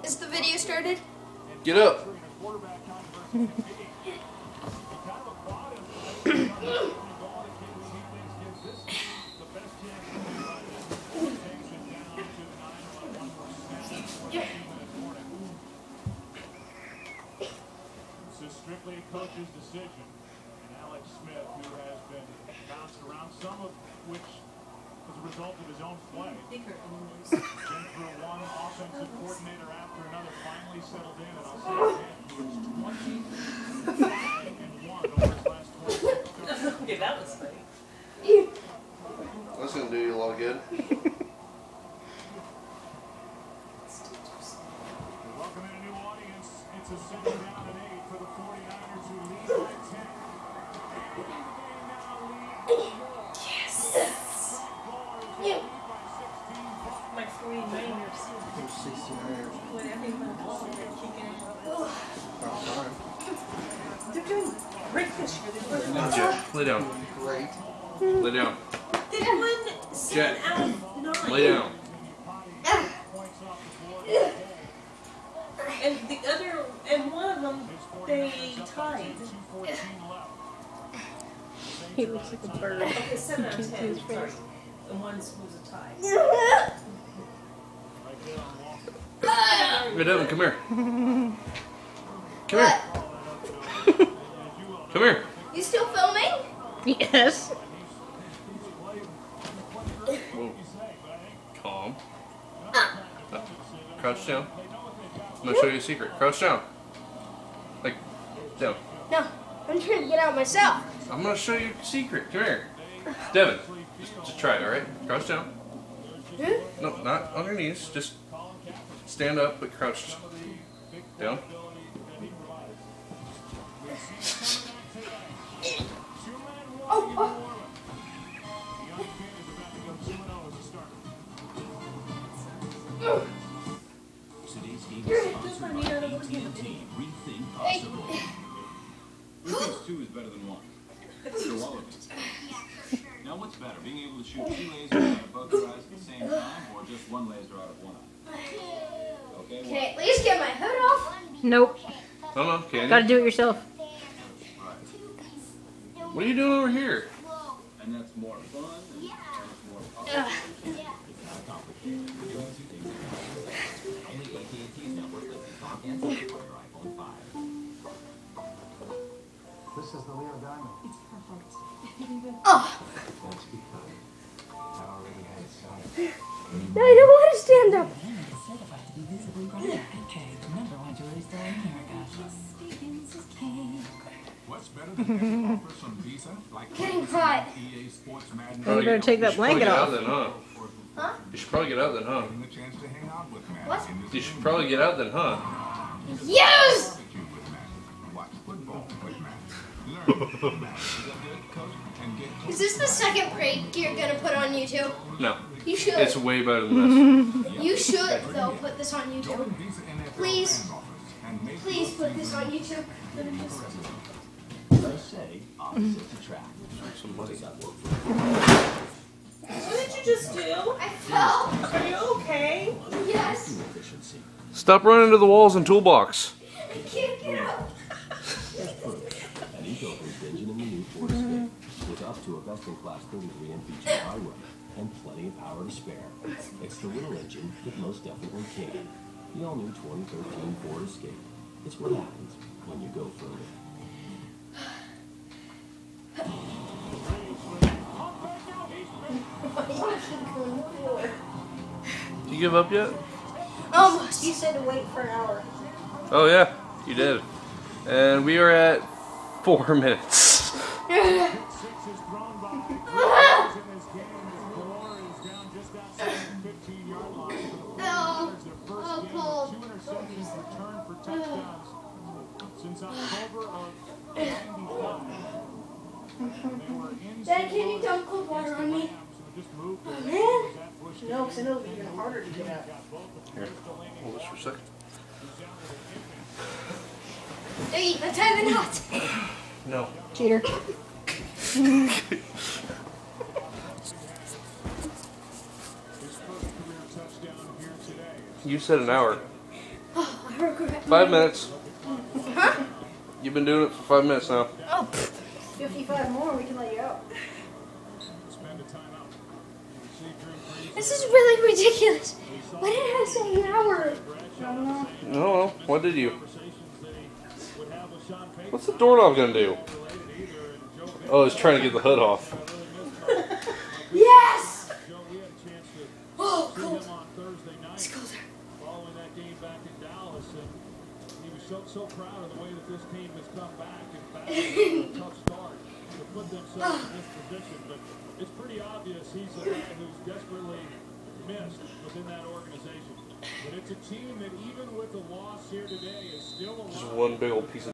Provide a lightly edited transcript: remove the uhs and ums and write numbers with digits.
Is the video started? Get up. This is strictly a coach's decision. And Alex Smith, who has been bounced around, some of which as a result of his own play. Been through one offensive coordinator after another, finally settled in, and I'll say again, he was 25-1 over his last 26. Okay, that was funny. That's gonna do you a lot of good. Welcome in a new audience. It's a 2nd down and 8 for the 49ers, who lead by 10. Yes. My 49ers. 69ers. When everyone else is kicking it. They're doing great this year. Lay down. Great. Lay down. They won 7 out of 9. Lay down. And the other, and one of them, they tied. He looks like a bird. Okay, 7 out of 10. Sorry. And one was a tie. Hey, Devin, come here. Come here. Come here. You still filming? Yes. Whoa. Calm. Crouch down. I'm gonna show you a secret. Crouch down. Like, down. No, I'm trying to get out myself. I'm gonna show you a secret. Come here. Devin, just try it, alright? Crouch down. No, not on your knees. Just stand up, but crouched down. Today's game is sponsored by AT&T. Rethink possible. Who thinks 2 is better than 1? Sure, all of us. Now, what's better, being able to shoot 2 lasers out of both your eyes at the same time, or just 1 laser out of 1 eye? Okay, Can I at least get my hood off? Nope. No, can Gotta you? do it yourself. What are you doing over here? and that's more fun, and it's more popular. It's not complicated. You're doing 2 things at once. Only AT&T's network lets you talk and text on your iPhone 5. This is the Leo Diamond. It's perfect. Oh, That's because I already had it started. no, I don't want to stand up. What's better than getting offers from Visa? Like Getting hot. EA Sports Madden. Well, you better take that blanket off. Huh? You should probably get out then, huh? Getting the chance to hang out with Madden. What? in this You should probably get out then, huh? Yes! barbecue with Madden. Watch football with Madden. Learn from Madden. Be a good coach and get Is this the second break you're gonna put on YouTube? No. You should. It's way better than this. You should, though, put this on YouTube. Join Visa NFL Please. fan offers and make Please put this on YouTube. They say opposites attract. What does that work for? What did you just do? I fell. Are you okay? Yes. Efficiency. Stop running into the walls and toolbox. I can't get out. An Ecover's engine in the new Ford Escape with up to a best-in-class 33 MPG highway and plenty of power to spare. It's the little engine that most definitely can. The all-new 2013 Ford Escape. It's what happens when you go further. You give up yet? Almost. You said to wait for an hour. Oh yeah, you did. And we are at 4 minutes. Six is thrown by Cowboys in this game as Gore is down just outside the 15-yard line. There's their first game with 2 interceptions returned for touchdowns since October of '95. They were in Dad, can you dump cold water on me? just moved Oh, man. No, because I know it's even harder to get out. Here, hold this for a second. Hey, let's tie the knot. No. Cheater. his first career touchdown here today. You said an hour. Oh, I regret 5 minutes. You've been doing it for 5 minutes now. Oh, 55 more, we can let you out. Spend a timeout. This is really ridiculous. Why did I say an hour? I don't know. No, what did you? What's the doorknob gonna do? Oh, it's trying to get the hood off. Yes! We had a chance to Oh, see cold. him on Thursday night It's colder. following that game back in Dallas, and he was so proud of the way that this team has come back and battled a tough start to put themselves in this position. But it's pretty obvious he's a guy who's desperately missed within that organization. But it's a team that even with the loss here today is still alive. Just one big old piece of